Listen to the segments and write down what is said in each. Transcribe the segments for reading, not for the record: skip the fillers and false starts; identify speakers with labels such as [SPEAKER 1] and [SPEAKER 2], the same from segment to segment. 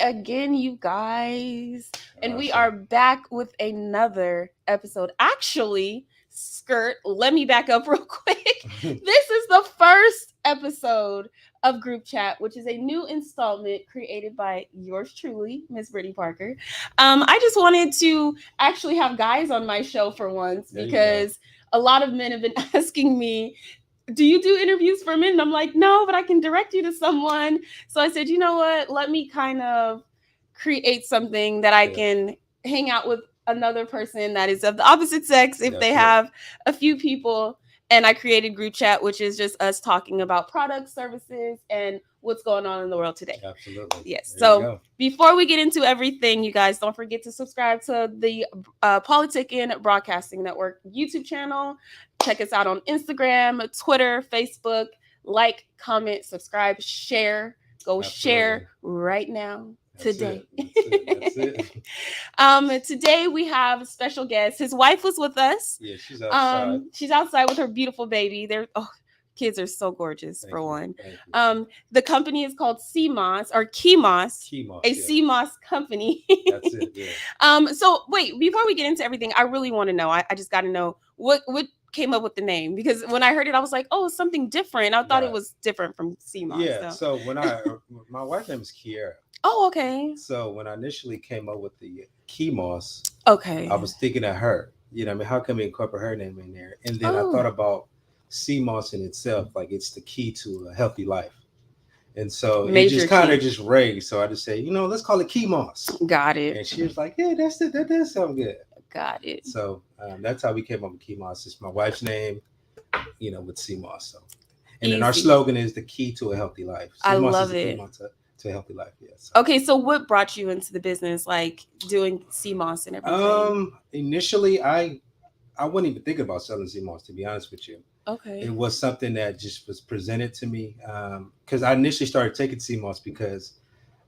[SPEAKER 1] again, you guys. And we are back with another episode. Actually, Skirt, let me back up real quick. This is the first episode of Group Chat, which is a new installment created by yours truly, Miss Brittany Parker. I just wanted to actually have guys on my show for once because a lot of men have been asking me, do you do interviews for men? And I'm like, no, but I can direct you to someone. So I said, you know what? Let me kind of create something that I can hang out with another person that is of the opposite sex if they have a few people. And I created Group Chat, which is just us talking about products, services, and what's going on in the world today.
[SPEAKER 2] Absolutely.
[SPEAKER 1] Yes. So before we get into everything, you guys don't forget to subscribe to the Politicking Broadcasting Network YouTube channel. Check us out on Instagram, Twitter, Facebook. Like, comment, subscribe, share. Go share right now. Today.
[SPEAKER 2] That's it.
[SPEAKER 1] Today we have a special guest. His wife was with us.
[SPEAKER 2] Yeah, she's outside.
[SPEAKER 1] She's outside with her beautiful baby. Kids are so gorgeous.
[SPEAKER 2] Thank
[SPEAKER 1] for
[SPEAKER 2] you.
[SPEAKER 1] one.
[SPEAKER 2] Thank you.
[SPEAKER 1] The company is called CeyMoss or KeyMoss.
[SPEAKER 2] KeyMoss,
[SPEAKER 1] a CeyMoss company.
[SPEAKER 2] That's it. Yeah.
[SPEAKER 1] So wait, before we get into everything, I really want to know. I just got to know what came up with the name, because when I heard it, I was like, oh, it's something different. I thought it was different from CeyMoss.
[SPEAKER 2] Yeah. So when my wife's name is Kiera.
[SPEAKER 1] Oh, okay.
[SPEAKER 2] So when I initially came up with the KeyMoss,
[SPEAKER 1] okay,
[SPEAKER 2] I was thinking of her. You know, I mean, how can we incorporate her name in there? And then I thought about CeyMoss in itself, like it's the key to a healthy life. And so it just kind of just raised. So I just say, let's call it KeyMoss.
[SPEAKER 1] Got it.
[SPEAKER 2] And she was like, yeah, that does sound good.
[SPEAKER 1] Got it.
[SPEAKER 2] So that's how we came up with KeyMoss. It's my wife's name, with CeyMoss. So, and then our slogan is the key to a healthy life.
[SPEAKER 1] I love it.
[SPEAKER 2] To a healthy life, yes.
[SPEAKER 1] Okay, so what brought you into the business, like doing CeyMoss and everything?
[SPEAKER 2] Initially, I wasn't even thinking about selling CeyMoss, to be honest with you.
[SPEAKER 1] Okay.
[SPEAKER 2] It was something that just was presented to me because I initially started taking CeyMoss because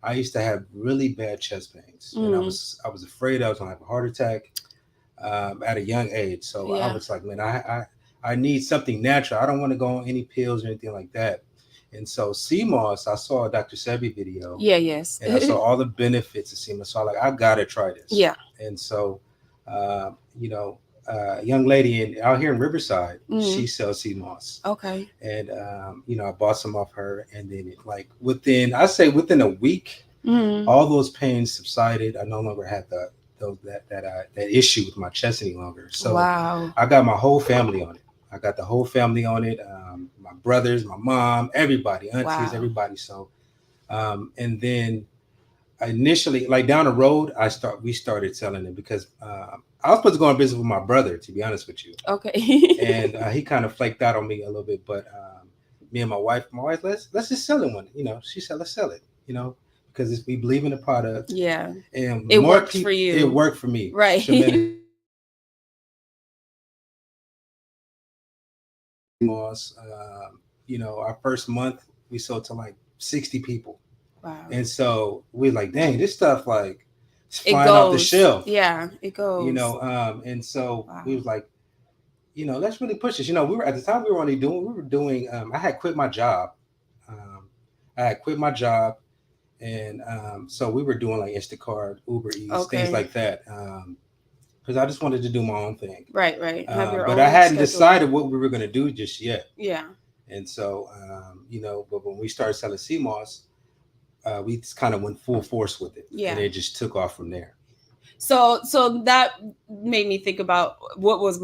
[SPEAKER 2] I used to have really bad chest pains, and I was afraid I was gonna have a heart attack at a young age. So I was like, man, I need something natural. I don't want to go on any pills or anything like that. And so CeyMoss, I saw a Dr. Sebi video.
[SPEAKER 1] Yeah, yes.
[SPEAKER 2] And I saw all the benefits of CeyMoss. So I'm like, I gotta try this.
[SPEAKER 1] Yeah.
[SPEAKER 2] And so, a young lady out here in Riverside, she sells CeyMoss.
[SPEAKER 1] Okay.
[SPEAKER 2] And I bought some off her, and then within a week, all those pains subsided. I no longer had that issue with my chest any longer. So
[SPEAKER 1] wow.
[SPEAKER 2] I got my whole family on it. I got the whole family on it. My brothers, my mom, everybody, aunties, everybody. So, and then initially, like down the road, we started selling it because I was supposed to go on business with my brother, to be honest with you.
[SPEAKER 1] Okay.
[SPEAKER 2] And he kind of flaked out on me a little bit, but me and my wife, let's just sell it one. She said, let's sell it. Because we believe in the product.
[SPEAKER 1] Yeah.
[SPEAKER 2] And
[SPEAKER 1] it worked for you.
[SPEAKER 2] It worked for me.
[SPEAKER 1] Right.
[SPEAKER 2] Our first month we sold to like 60 people.
[SPEAKER 1] Wow.
[SPEAKER 2] And so we're like, dang, this stuff it's flying off the shelf.
[SPEAKER 1] Yeah, it goes.
[SPEAKER 2] And so we was like, let's really push this. We were at the time we were doing I had quit my job. And so we were doing like Instacart, Uber Eats, things like that. Because I just wanted to do my own thing.
[SPEAKER 1] Right.
[SPEAKER 2] But I hadn't decided what we were going to do just yet.
[SPEAKER 1] Yeah.
[SPEAKER 2] And so, but when we started selling CeyMoss, we just kind of went full force with it.
[SPEAKER 1] Yeah.
[SPEAKER 2] And it just took off from there.
[SPEAKER 1] So that made me think about what was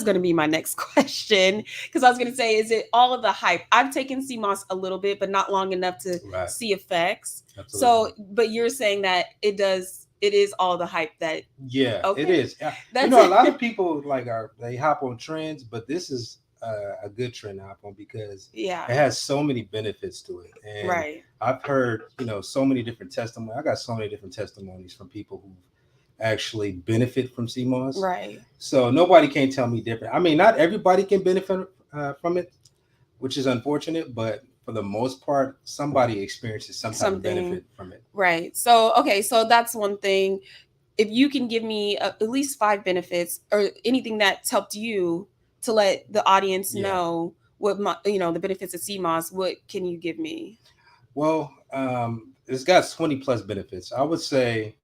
[SPEAKER 1] going to be my next question, because I was going to say, is it all of the hype? I've taken CeyMoss a little bit, but not long enough to see effects.
[SPEAKER 2] Absolutely.
[SPEAKER 1] So, but you're saying that it is all the hype that.
[SPEAKER 2] Yeah, it is. A lot of people they hop on trends, but this is a good trend to hop on because it has so many benefits to it. And I've heard, so many different testimonies. I got so many different testimonies from people who actually benefit from CeyMoss.
[SPEAKER 1] Right.
[SPEAKER 2] So nobody can tell me different. I mean, not everybody can benefit from it, which is unfortunate, but for the most part, somebody experiences some type of benefit from it.
[SPEAKER 1] Right. So, okay. So that's one thing. If you can give me at least 5 benefits or anything that's helped you to let the audience know what the benefits of CeyMoss, what can you give me?
[SPEAKER 2] Well, it's got 20 plus benefits. I would say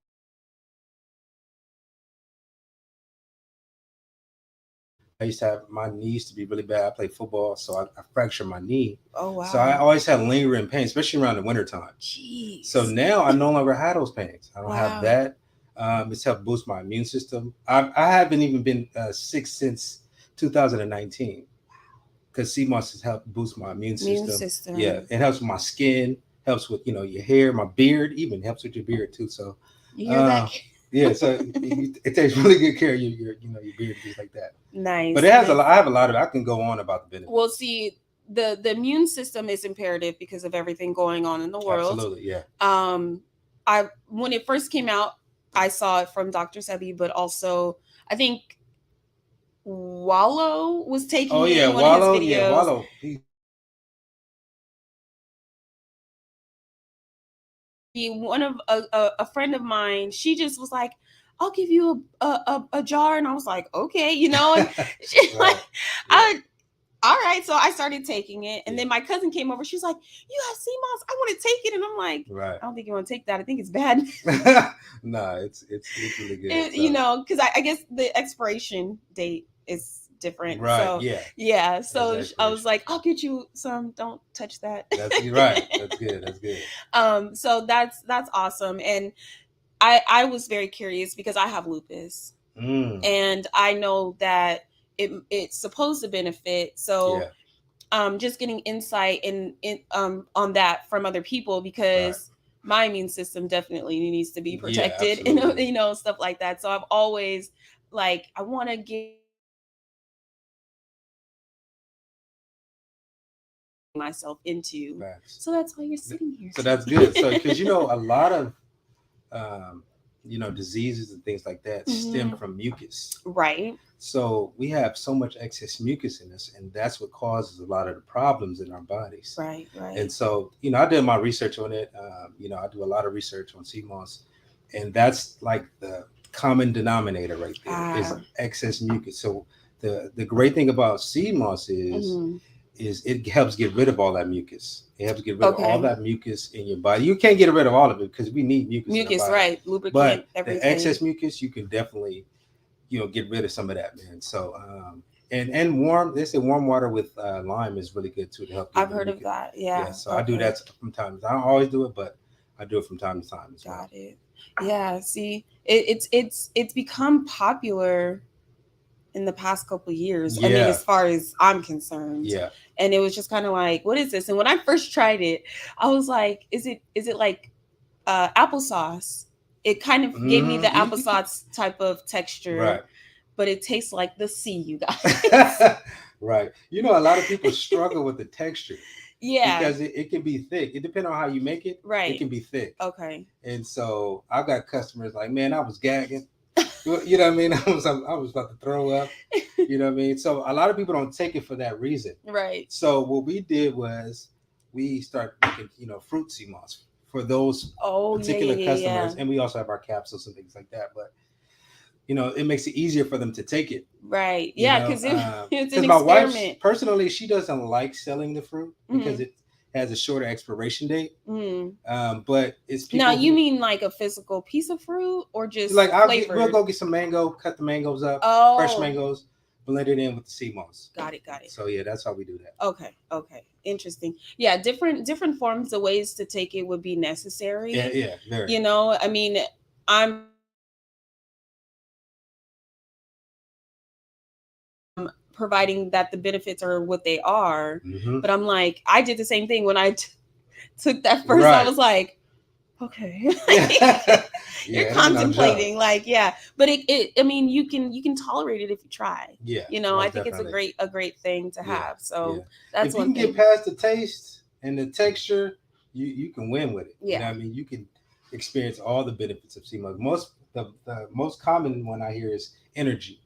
[SPEAKER 2] I used to have my knees to be really bad. I played football, so I fractured my knee.
[SPEAKER 1] Oh wow.
[SPEAKER 2] So I always had lingering pain, especially around the wintertime.
[SPEAKER 1] Jeez.
[SPEAKER 2] So now I no longer have those pains. I don't
[SPEAKER 1] Wow.
[SPEAKER 2] have that. It's helped boost my immune system. I haven't even been sick since 2019 because CMOS has helped boost my immune system. Yeah, it helps with my skin, helps with your hair, my beard, even helps with your beard too. So
[SPEAKER 1] you hear that?
[SPEAKER 2] Yeah, so it takes really good care of your beard and things like that.
[SPEAKER 1] Nice.
[SPEAKER 2] But it has I have a lot of. I can go on about the benefits.
[SPEAKER 1] Well, see, the immune system is imperative because of everything going on in the world.
[SPEAKER 2] Absolutely, yeah.
[SPEAKER 1] When it first came out, I saw it from Dr. Sebi, but also I think Wallow was taking it in one of his videos.
[SPEAKER 2] Yeah, Wallow.
[SPEAKER 1] One of a friend of mine, she just was like, I'll give you a jar, and I was like, okay, and she's
[SPEAKER 2] Right.
[SPEAKER 1] Yeah. All right, so I started taking it, and then my cousin came over. She's like, "You have CMOS? I want to take it," and I'm like,
[SPEAKER 2] right.
[SPEAKER 1] "I don't think you want to take that. I think it's bad."
[SPEAKER 2] No, it's really good.
[SPEAKER 1] Because I guess the expiration date is different.
[SPEAKER 2] Right.
[SPEAKER 1] So, yeah. So I was like, "I'll get you some. Don't touch that."
[SPEAKER 2] That's right. That's good. That's good.
[SPEAKER 1] So that's awesome, and I was very curious because I have lupus, and I know that it's supposed to benefit. So just getting insight on that from other people, because my immune system definitely needs to be protected, and stuff like that. So I've always I want to get myself into. So that's why you're sitting here.
[SPEAKER 2] So that's good. So because a lot of diseases and things like that stem from mucus.
[SPEAKER 1] Right.
[SPEAKER 2] So we have so much excess mucus in us, and that's what causes a lot of the problems in our bodies.
[SPEAKER 1] Right.
[SPEAKER 2] And so, I did my research on it. I do a lot of research on CMOS, and that's like the common denominator right there is excess mucus. So the great thing about CMOS is it helps get rid of all that mucus. It helps get rid of all that mucus in your body. You can't get rid of all of it because we need mucus in our body.
[SPEAKER 1] Right. Lubricant,
[SPEAKER 2] but
[SPEAKER 1] everything.
[SPEAKER 2] The excess mucus, you can definitely get rid of some of that, man. So and warm, they say warm water with lime is really good too to help.
[SPEAKER 1] I've heard of that. Yeah.
[SPEAKER 2] So I do that from time to time. I don't always do it, but I do it from time to time as well.
[SPEAKER 1] Got it. Yeah. See, it's become popular in the past couple of years. I mean, as far as I'm concerned.
[SPEAKER 2] Yeah.
[SPEAKER 1] And it was just kind of like, what is this? And when I first tried it, I was like, is it like applesauce? It kind of gave me the applesauce type of texture.
[SPEAKER 2] Right.
[SPEAKER 1] But it tastes like the sea, you guys.
[SPEAKER 2] Right. A lot of people struggle with the texture.
[SPEAKER 1] Yeah.
[SPEAKER 2] Because it can be thick. It depends on how you make it.
[SPEAKER 1] Right.
[SPEAKER 2] It can be thick.
[SPEAKER 1] Okay.
[SPEAKER 2] And so I've got customers like, man, I was gagging. You know what I mean? I was about to throw up. You know what I mean? So a lot of people don't take it for that reason.
[SPEAKER 1] Right.
[SPEAKER 2] So what we did was we started making, fruit CMOS for those particular customers. Yeah. And we also have our capsules and things like that. But it makes it easier for them to take it.
[SPEAKER 1] Right. Yeah, because it's an
[SPEAKER 2] my
[SPEAKER 1] experiment.
[SPEAKER 2] Wife, personally, she doesn't like selling the fruit because it has a shorter expiration date. But it's people.
[SPEAKER 1] Now, you mean like a physical piece of fruit or just
[SPEAKER 2] we'll go get some mango, cut the mangoes up, fresh mangoes, blend it in with the CMOS.
[SPEAKER 1] Got it.
[SPEAKER 2] So yeah, that's how we do that.
[SPEAKER 1] Okay. Interesting. Yeah, different forms of ways to take it would be necessary.
[SPEAKER 2] Yeah, very.
[SPEAKER 1] I mean, I'm providing that the benefits are what they are, but I'm like, I did the same thing when I took that first. I was like, okay. You're contemplating, but it I mean, you can tolerate it if you try. I think definitely. It's a great thing to have. So that's
[SPEAKER 2] if you can get past the taste and the texture, you can win with it. I mean, you can experience all the benefits of CMOS. The most common one I hear is energy.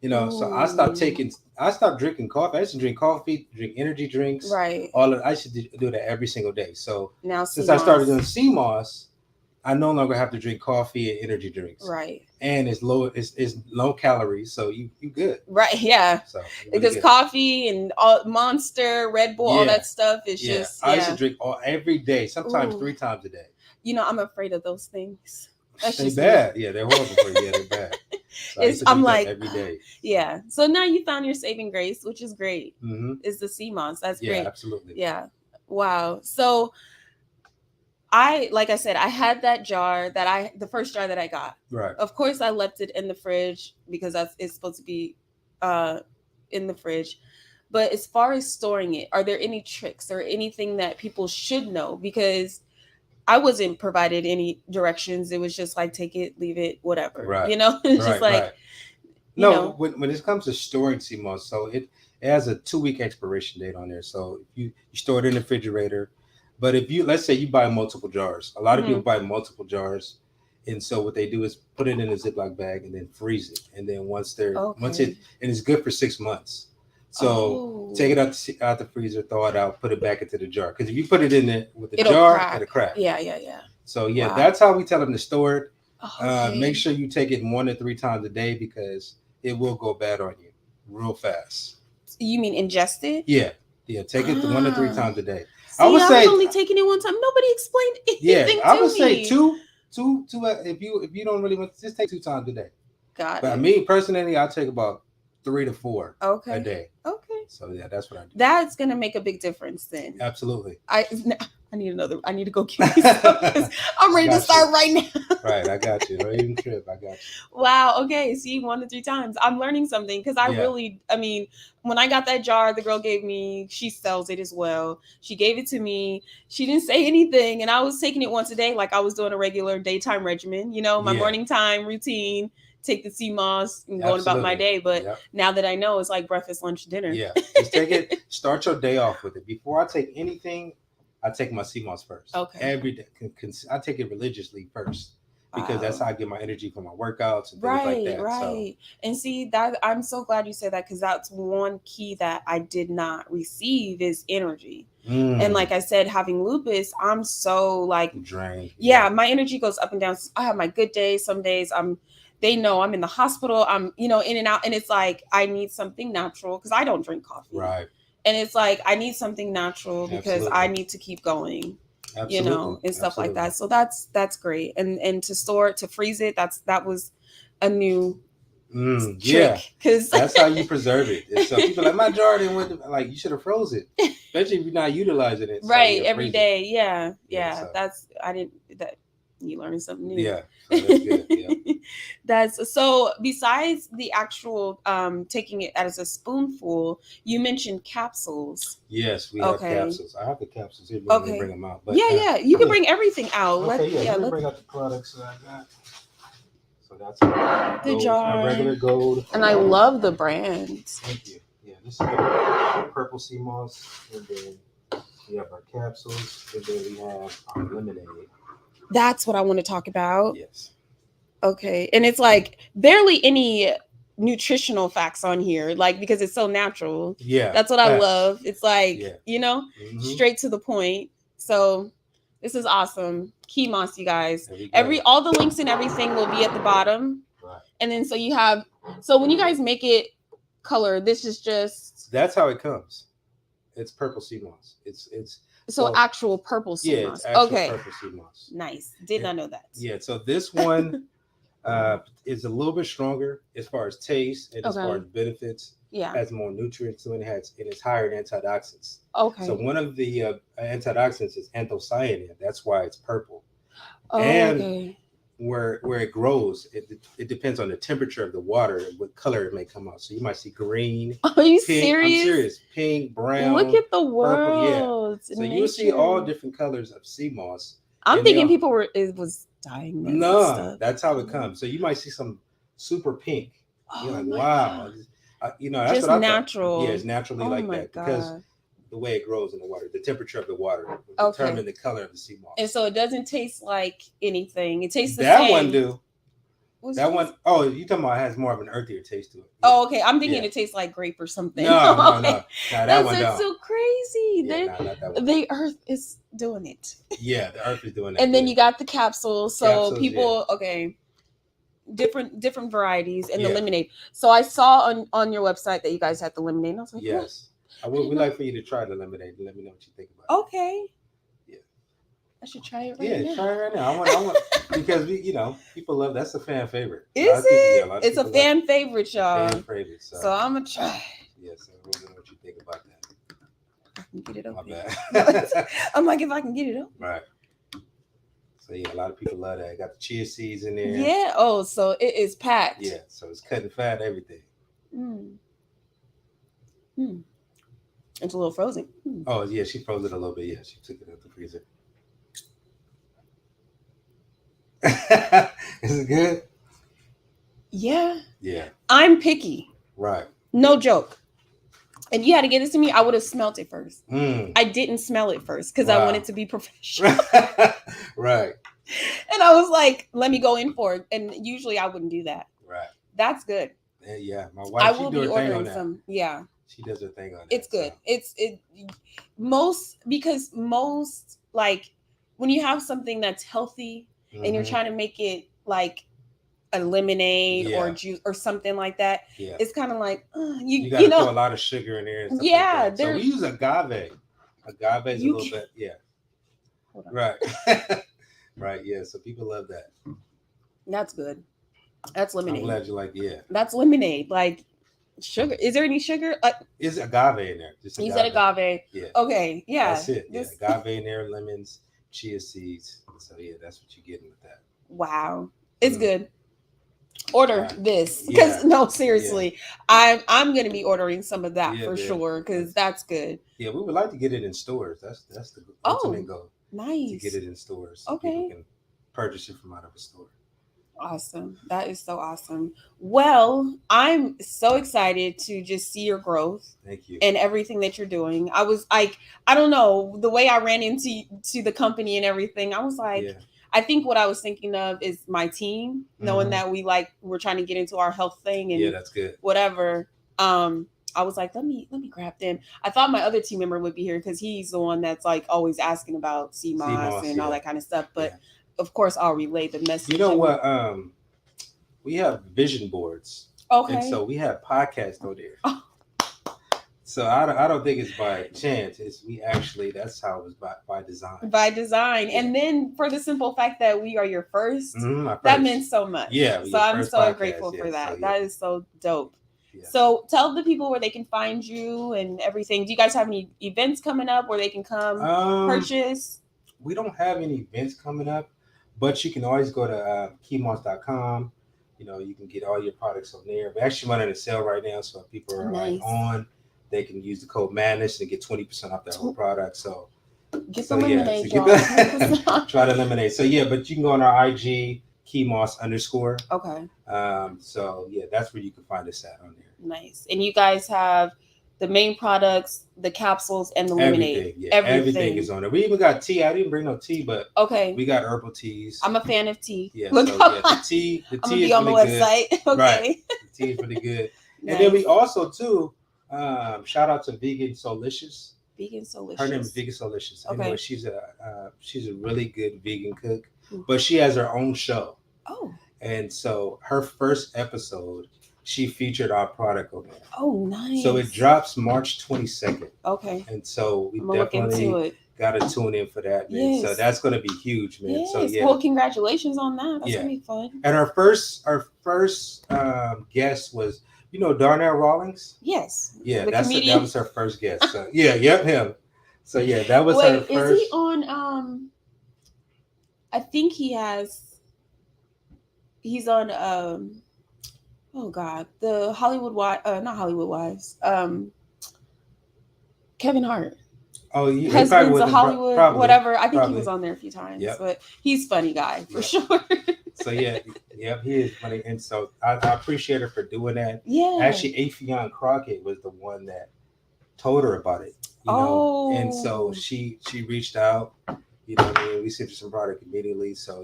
[SPEAKER 2] So I stopped drinking coffee. I used to drink coffee, drink energy drinks.
[SPEAKER 1] Right.
[SPEAKER 2] I used to do that every single day. So
[SPEAKER 1] now
[SPEAKER 2] since I started doing CMOS, I no longer have to drink coffee and energy drinks.
[SPEAKER 1] Right.
[SPEAKER 2] And it's low calories, so you good.
[SPEAKER 1] Right. Yeah.
[SPEAKER 2] So
[SPEAKER 1] because coffee and Monster, Red Bull, all that stuff is just.
[SPEAKER 2] I used to drink every day, sometimes 3 times a day.
[SPEAKER 1] I'm afraid of those things. That's
[SPEAKER 2] They
[SPEAKER 1] just
[SPEAKER 2] bad. Yeah, they're horrible for you. Yeah, they're bad. So I used to
[SPEAKER 1] I'm
[SPEAKER 2] drink
[SPEAKER 1] like,
[SPEAKER 2] that every day.
[SPEAKER 1] yeah. So now you found your saving grace, which is great.
[SPEAKER 2] Mm-hmm.
[SPEAKER 1] Is the CMOS. That's
[SPEAKER 2] Yeah,
[SPEAKER 1] great.
[SPEAKER 2] absolutely.
[SPEAKER 1] Yeah. Wow. So like I said, I had that jar the first jar that I got.
[SPEAKER 2] Right.
[SPEAKER 1] Of course, I left it in the fridge because it's supposed to be in the fridge. But as far as storing it, are there any tricks or anything that people should know? Because I wasn't provided any directions. It was just like, take it, leave it, whatever.
[SPEAKER 2] Right.
[SPEAKER 1] It's just like,
[SPEAKER 2] right. No, when it comes to storing CMOS, so it has a 2-week expiration date on there. So if you store it in the refrigerator, but if let's say you buy multiple jars, a lot of people buy multiple jars, and so what they do is put it in a Ziploc bag and then freeze it, and then once and it's good for 6 months. So take it out the freezer, throw it out, put it back into the jar. Because if you put it in there with the jar, it'll crack.
[SPEAKER 1] Yeah.
[SPEAKER 2] So that's how we tell them to store it.
[SPEAKER 1] Okay.
[SPEAKER 2] Make sure you take it 1 to 3 times a day because it will go bad on you real fast.
[SPEAKER 1] You mean ingest it?
[SPEAKER 2] Yeah. Take it 1 to 3 times a day.
[SPEAKER 1] See, I was only taking it one time. Nobody explained anything to me.
[SPEAKER 2] I would say two. If you don't really want, just take 2 times a day.
[SPEAKER 1] Got it.
[SPEAKER 2] But me personally, I take about 3 to 4 a day.
[SPEAKER 1] Okay.
[SPEAKER 2] So yeah, that's what I do.
[SPEAKER 1] That's gonna make a big difference then.
[SPEAKER 2] Absolutely.
[SPEAKER 1] I need to go get me some because I'm ready to start right now.
[SPEAKER 2] Right, I got you. Don't even trip. I got you.
[SPEAKER 1] Wow. Okay. See, 1 to 3 times. I'm learning something because when I got that jar, the girl gave me. She sells it as well. She gave it to me. She didn't say anything, and I was taking it once a day, like I was doing a regular daytime regimen. My morning time routine. Take the CMOS and going about my day. But now that I know, it's like breakfast, lunch, dinner.
[SPEAKER 2] Yeah. Just take it. Start your day off with it. Before I take anything, I take my CMOS first. Okay. Every day. I take it religiously first because that's how I get my energy for my workouts and things like that.
[SPEAKER 1] Right. And see that I'm so glad you said that because that's one key that I did not receive is energy. And like I said, having lupus, I'm so like
[SPEAKER 2] drained.
[SPEAKER 1] Yeah, my energy goes up and down. I have my good days. Some days they know I'm in the hospital. I'm, in and out. And it's like, I need something natural because I don't drink coffee.
[SPEAKER 2] Right.
[SPEAKER 1] And it's like, I need something natural because I need to keep going, and stuff like that. So that's great. And to freeze it, that was a new trick. Because
[SPEAKER 2] that's how you preserve it. So people like, my jar didn't want to, like, you should have froze it. Especially if you're not utilizing it.
[SPEAKER 1] Right. Every day. Yeah. You learning something new.
[SPEAKER 2] Yeah. So that's good. Yeah.
[SPEAKER 1] So besides the actual taking it as a spoonful, you mentioned capsules.
[SPEAKER 2] Yes, we have capsules. I have the capsules here. You can bring them out.
[SPEAKER 1] But, you can bring everything out.
[SPEAKER 2] Okay, let me bring out the products that I got. So that's
[SPEAKER 1] the jar,
[SPEAKER 2] regular gold,
[SPEAKER 1] and I love the brand.
[SPEAKER 2] Thank you. Yeah, this is the purple CMOS, and then we have our capsules, and then we have our lemonade.
[SPEAKER 1] That's what I want to talk about.
[SPEAKER 2] Yes.
[SPEAKER 1] Okay. And it's like barely any nutritional facts on here, like because it's so natural.
[SPEAKER 2] Yeah.
[SPEAKER 1] That's what I love. It's like, straight to the point. So this is awesome. KeyMoss, you guys. All the links and everything will be at the bottom.
[SPEAKER 2] Right. And
[SPEAKER 1] then so when you guys make it color, this is just.
[SPEAKER 2] That's how it comes. It's purple CMOS. It's
[SPEAKER 1] So actual purple CMOS.
[SPEAKER 2] Yeah, it's actual purple CMOS.
[SPEAKER 1] Nice. Did not know that.
[SPEAKER 2] Yeah, so this one is a little bit stronger as far as taste and as far as benefits.
[SPEAKER 1] Yeah.
[SPEAKER 2] It has more nutrients to it. And it's higher in antioxidants.
[SPEAKER 1] Okay.
[SPEAKER 2] So one of the antioxidants is anthocyanin. That's why it's purple.
[SPEAKER 1] Okay.
[SPEAKER 2] Where it grows, it depends on the temperature of the water and what color it may come out. So you might see green.
[SPEAKER 1] Are you
[SPEAKER 2] pink,
[SPEAKER 1] serious?
[SPEAKER 2] I'm serious. Pink, brown.
[SPEAKER 1] Look at the world.
[SPEAKER 2] Purple, yeah. So you'll see all different colors of CMOS.
[SPEAKER 1] I'm thinking people was dying.
[SPEAKER 2] No, that's how it comes. So you might see some super pink. You're like, wow. That's
[SPEAKER 1] just
[SPEAKER 2] what
[SPEAKER 1] natural.
[SPEAKER 2] Yeah, it's naturally like that because the way it grows in the water, the temperature of the water will determine the color of the CMOS.
[SPEAKER 1] And so it doesn't taste like anything. It tastes the same.
[SPEAKER 2] That one do. One, oh, you talking about it has more of an earthier taste to it.
[SPEAKER 1] Yeah. Oh, okay. I'm thinking it tastes like grape or something.
[SPEAKER 2] No. That one don't.
[SPEAKER 1] So crazy.
[SPEAKER 2] Yeah, not that one.
[SPEAKER 1] The earth is doing it.
[SPEAKER 2] Yeah, the earth is doing it.
[SPEAKER 1] And then you got the capsules. So people, different varieties and the lemonade. So I saw on your website that you guys had the lemonade. And I was like,
[SPEAKER 2] yes. We'd like for you to try the lemonade and let me know what you think about it.
[SPEAKER 1] Okay.
[SPEAKER 2] Yeah.
[SPEAKER 1] I should try it right
[SPEAKER 2] Yeah,
[SPEAKER 1] now.
[SPEAKER 2] try it right now. I want because people love that's a fan favorite.
[SPEAKER 1] Is it?
[SPEAKER 2] A lot of
[SPEAKER 1] It's a
[SPEAKER 2] people
[SPEAKER 1] fan favorite, y'all.
[SPEAKER 2] fan favorite.
[SPEAKER 1] So I'm gonna try.
[SPEAKER 2] Yeah, so we're gonna what you think about that.
[SPEAKER 1] I can get it open.
[SPEAKER 2] My bad.
[SPEAKER 1] I'm like, if I can get it open.
[SPEAKER 2] Right. So yeah, a lot of people love that. Got the chia seeds in there.
[SPEAKER 1] Yeah. Oh, so it is packed.
[SPEAKER 2] Yeah. So it's cutting fat, everything.
[SPEAKER 1] It's a little frozen.
[SPEAKER 2] Oh yeah, she froze it a little bit. Yeah, she took it out the freezer. Is it good?
[SPEAKER 1] Yeah.
[SPEAKER 2] Yeah.
[SPEAKER 1] I'm picky.
[SPEAKER 2] Right.
[SPEAKER 1] No joke. If you had to get this to me, I would have smelt it first.
[SPEAKER 2] Mm.
[SPEAKER 1] I didn't smell it first because I wanted to be professional.
[SPEAKER 2] Right.
[SPEAKER 1] And I was like, let me go in for it. And usually I wouldn't do that.
[SPEAKER 2] Right.
[SPEAKER 1] That's good.
[SPEAKER 2] Yeah. My wife,
[SPEAKER 1] I
[SPEAKER 2] she
[SPEAKER 1] will
[SPEAKER 2] do
[SPEAKER 1] be
[SPEAKER 2] her thing on
[SPEAKER 1] ordering
[SPEAKER 2] that.
[SPEAKER 1] some. Yeah.
[SPEAKER 2] She does her thing on that.
[SPEAKER 1] It's good. So. Most like when you have something that's healthy and you're trying to make it like a lemonade or juice or something like that, it's kind of like
[SPEAKER 2] you gotta throw a lot of sugar in there and stuff like that. So we use agave. Agave is a little bit, right. Right, yeah, so people love that.
[SPEAKER 1] That's good. That's lemonade.
[SPEAKER 2] I'm glad you like
[SPEAKER 1] that's lemonade. Like sugar, is there any sugar?
[SPEAKER 2] Is agave in there?
[SPEAKER 1] You said agave.
[SPEAKER 2] Yeah.
[SPEAKER 1] Okay, yeah,
[SPEAKER 2] that's it. Yeah, agave in there, lemons, chia seeds. So yeah, that's what you're getting with that.
[SPEAKER 1] Wow, it's good. Order this because no, seriously, I'm gonna be ordering some of that for sure because that's good.
[SPEAKER 2] Yeah, we would like to get it in stores. That's the ultimate goal.
[SPEAKER 1] Nice
[SPEAKER 2] to get it in stores. So people can purchase it from out of a store.
[SPEAKER 1] Awesome. That is so awesome. Well, I'm so excited to just see your growth.
[SPEAKER 2] Thank you.
[SPEAKER 1] And everything that you're doing. I was like, I don't know, the way I ran into the company and everything, I was like, I think what I was thinking of is my team, knowing that we're trying to get into our health thing and
[SPEAKER 2] that's good.
[SPEAKER 1] Whatever. I was like, let me grab them. I thought my other team member would be here because he's the one that's like always asking about KeyMoss and all that kind of stuff. But of course, I'll relay the message.
[SPEAKER 2] You know what? We have vision boards.
[SPEAKER 1] Okay.
[SPEAKER 2] And so we have podcasts on there. So I don't think it's by chance. That's how it was by design.
[SPEAKER 1] By design. Yeah. And then for the simple fact that we are your first, that meant so much.
[SPEAKER 2] Yeah.
[SPEAKER 1] So I'm so grateful for that. So, that is so dope. Yeah. So tell the people where they can find you and everything. Do you guys have any events coming up where they can come purchase?
[SPEAKER 2] We don't have any events coming up, but you can always go to KeyMoss.com. You can get all your products on there. We're actually running a sale right now, so if people are on, they can use the code MADNESS and get 20% off their whole product. So
[SPEAKER 1] get the lemonade,
[SPEAKER 2] try the lemonade. So but you can go on our IG, KeyMoss _.
[SPEAKER 1] Okay.
[SPEAKER 2] So that's where you can find us at on there.
[SPEAKER 1] Nice. And you guys have the main products, the capsules, and the lemonade.
[SPEAKER 2] Everything is on there. We even got tea. I didn't bring no tea, but we got herbal teas.
[SPEAKER 1] I'm a fan of tea.
[SPEAKER 2] Yeah, the tea
[SPEAKER 1] I'm gonna be on the website.
[SPEAKER 2] Okay. Right. The tea is really good. Nice. And then we also too, shout out to Vegan Solicious.
[SPEAKER 1] Vegan Solicious.
[SPEAKER 2] Her name is Vegan Solicious.
[SPEAKER 1] Okay.
[SPEAKER 2] Anyway, she's a really good vegan cook, but she has her own show.
[SPEAKER 1] Oh.
[SPEAKER 2] And so her first episode, she featured our product on there.
[SPEAKER 1] Oh, nice.
[SPEAKER 2] So it drops March 22nd.
[SPEAKER 1] Okay.
[SPEAKER 2] And so we definitely got to tune in for that, man. Yes. So that's going to be huge, man.
[SPEAKER 1] Yes.
[SPEAKER 2] So
[SPEAKER 1] Well, congratulations on that. That's going to be fun.
[SPEAKER 2] And our first guest was, Darnell Rawlings?
[SPEAKER 1] Yes.
[SPEAKER 2] Yeah, that was her first guest. So him. So that was her first.
[SPEAKER 1] Is he on I think he's on oh God, the Hollywood not Hollywood Wives. Kevin Hart.
[SPEAKER 2] Oh, he
[SPEAKER 1] Husbands of Hollywood, probably, whatever. I think he was on there a few times.
[SPEAKER 2] Yep.
[SPEAKER 1] But he's a funny guy for sure.
[SPEAKER 2] So he is funny, and so I appreciate her for doing that.
[SPEAKER 1] Yeah.
[SPEAKER 2] Actually, Afion Crockett was the one that told her about it. And so she reached out. We sent her some product immediately. So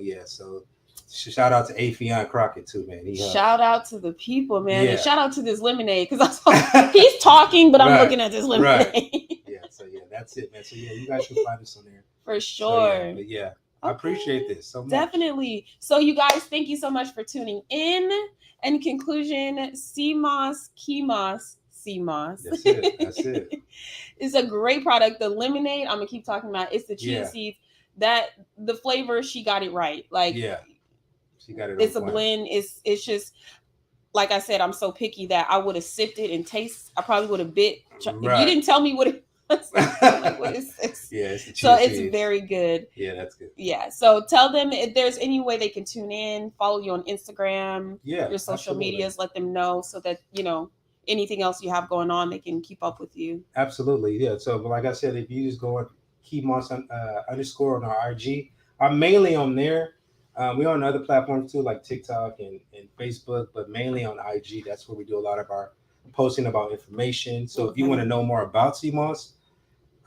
[SPEAKER 2] so shout out to Afion Crockett too, man.
[SPEAKER 1] Shout out to the people, man. Yeah. And shout out to this lemonade because he's talking, but I'm looking at this lemonade.
[SPEAKER 2] Right. So that's it, man. So you guys can find us on there
[SPEAKER 1] for sure.
[SPEAKER 2] So, but I appreciate this so much.
[SPEAKER 1] Definitely. So you guys, thank you so much for tuning in. In conclusion, KeyMoss.
[SPEAKER 2] That's it.
[SPEAKER 1] It's a great product. The lemonade, I'm gonna keep talking about. It's the chia seeds. that the flavor, she got it right. Like,
[SPEAKER 2] Yeah, she got it on
[SPEAKER 1] it's a
[SPEAKER 2] point.
[SPEAKER 1] blend. It's just like I said, I'm so picky that I would have sifted and taste. I probably would have bit. If you
[SPEAKER 2] Right.
[SPEAKER 1] didn't tell me what it was, I'm like, what is this?
[SPEAKER 2] Yeah, it's the
[SPEAKER 1] So
[SPEAKER 2] chia
[SPEAKER 1] it's
[SPEAKER 2] seeds.
[SPEAKER 1] very good.
[SPEAKER 2] Yeah, that's good.
[SPEAKER 1] Yeah. So tell them if there's any way they can tune in, follow you on Instagram,
[SPEAKER 2] Yeah,
[SPEAKER 1] your social
[SPEAKER 2] absolutely.
[SPEAKER 1] medias, let them know so that, anything else you have going on, they can keep up with you.
[SPEAKER 2] Absolutely, yeah. So, but like I said, if you just go on KeyMoss underscore on our IG, I'm mainly on there. We're on other platforms too, like TikTok and Facebook, but mainly on IG. That's where we do a lot of our posting about information. So, if you want to know more about CMOS,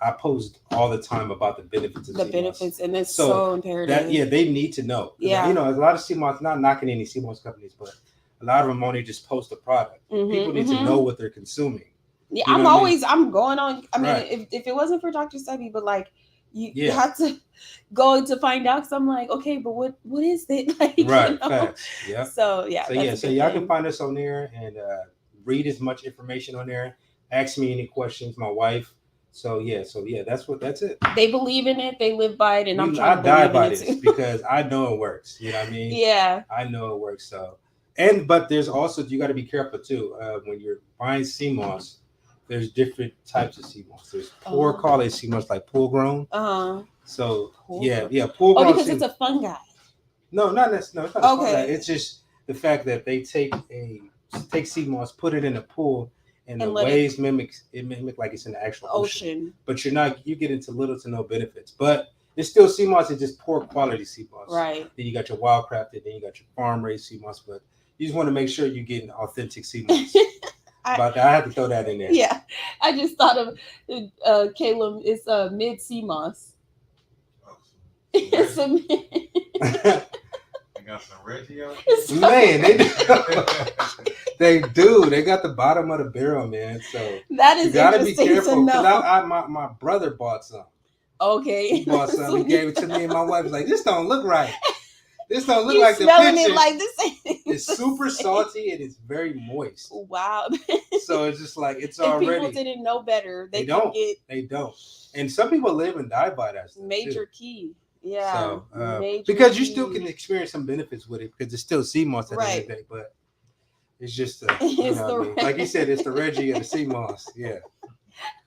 [SPEAKER 2] I post all the time about the benefits of
[SPEAKER 1] The
[SPEAKER 2] CMOS.
[SPEAKER 1] benefits, and it's so imperative.
[SPEAKER 2] That, yeah, they need to know.
[SPEAKER 1] Yeah.
[SPEAKER 2] You know, a lot of CMOS, not knocking any CMOS companies, but a lot of them only just post a product. People need to know what they're consuming.
[SPEAKER 1] Yeah,
[SPEAKER 2] You know what I mean?
[SPEAKER 1] I'm going on. I mean,
[SPEAKER 2] Right.
[SPEAKER 1] if it wasn't for Dr. Sebi, but like you
[SPEAKER 2] Yeah.
[SPEAKER 1] have to go to find out. So I'm like, okay, but what is it? Like,
[SPEAKER 2] Right, facts. Yeah.
[SPEAKER 1] So yeah.
[SPEAKER 2] So
[SPEAKER 1] that's
[SPEAKER 2] yeah,
[SPEAKER 1] a
[SPEAKER 2] so
[SPEAKER 1] good
[SPEAKER 2] y'all
[SPEAKER 1] thing.
[SPEAKER 2] can find us on there and read as much information on there. Ask me any questions, my wife. So yeah, that's it.
[SPEAKER 1] They believe in it, they live by it, and I'm
[SPEAKER 2] I
[SPEAKER 1] trying to
[SPEAKER 2] die
[SPEAKER 1] believe
[SPEAKER 2] by
[SPEAKER 1] in it
[SPEAKER 2] this
[SPEAKER 1] too.
[SPEAKER 2] because I know it works. You know what I mean?
[SPEAKER 1] Yeah.
[SPEAKER 2] I know it works. So, but there's also, you got to be careful too when you're buying CMOS. There's different types of CMOS. There's poor quality CMOS, like pool grown. So pool grown.
[SPEAKER 1] Oh, because it's a fungi.
[SPEAKER 2] No, not necessarily. No, it's not a fungi. It's just the fact that they take CMOS, put it in a pool, and the waves mimic like it's in the actual ocean. But you get into little to no benefits. But it's still CMOS. It's just poor quality CMOS.
[SPEAKER 1] Right.
[SPEAKER 2] Then you got your wildcrafted. Then you got your farm raised CMOS. But you just want to make sure you're getting authentic CMOS. But I had to throw that in there.
[SPEAKER 1] Yeah, I just thought of Caleb. It's mid CMOS. It's a
[SPEAKER 3] They got some Reggie out
[SPEAKER 2] Man, they do. They got the bottom of the barrel, man. So
[SPEAKER 1] that is,
[SPEAKER 2] you gotta be
[SPEAKER 1] interesting
[SPEAKER 2] careful.
[SPEAKER 1] to know.
[SPEAKER 2] My brother bought some.
[SPEAKER 1] Okay.
[SPEAKER 2] He bought some. He gave it to me, and my wife was like, "This don't look right. This don't look
[SPEAKER 1] You
[SPEAKER 2] like the
[SPEAKER 1] smelling
[SPEAKER 2] picture."
[SPEAKER 1] it like this.
[SPEAKER 2] It's super salty and it's very moist.
[SPEAKER 1] Wow.
[SPEAKER 2] So it's just like it's
[SPEAKER 1] if
[SPEAKER 2] already.
[SPEAKER 1] people didn't know better,
[SPEAKER 2] They don't. They don't. And some people live and die by that stuff
[SPEAKER 1] major
[SPEAKER 2] too.
[SPEAKER 1] Key. Yeah.
[SPEAKER 2] So
[SPEAKER 1] major
[SPEAKER 2] because
[SPEAKER 1] key.
[SPEAKER 2] you still can experience some benefits with it because it's still CMOS at the end of the day, but it's just like you said, it's the Reggie and the CMOS. Yeah.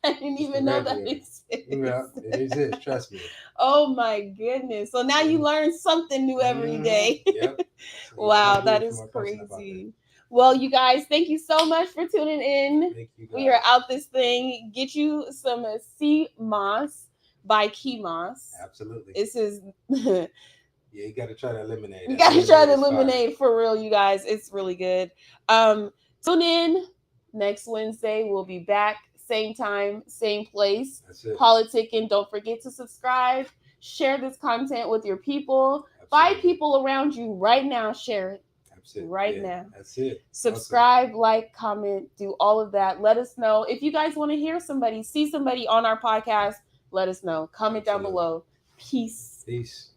[SPEAKER 1] I didn't even know that exists.
[SPEAKER 2] Yeah, it exists. Trust me.
[SPEAKER 1] Oh my goodness! So now you learn something new every day.
[SPEAKER 2] Yep. So
[SPEAKER 1] wow, that is crazy. Well, you guys, thank you so much for tuning in.
[SPEAKER 2] Thank you guys.
[SPEAKER 1] We are out this thing. Get you some KeyMoss by KeyMoss.
[SPEAKER 2] Absolutely.
[SPEAKER 1] This is.
[SPEAKER 2] Yeah, you got to try to eliminate it.
[SPEAKER 1] You got to try to eliminate for real, you guys. It's really good. Tune in next Wednesday. We'll be back. Same time, same place.
[SPEAKER 2] That's it.
[SPEAKER 1] Politicking. Don't forget to subscribe. Share this content with your people. Absolutely. 5 people around you right now. Share it. Right now.
[SPEAKER 2] That's it.
[SPEAKER 1] Subscribe, like, comment, do all of that. Let us know. If you guys want to hear somebody, see somebody on our podcast, let us know. Comment down below. Peace.
[SPEAKER 2] Peace.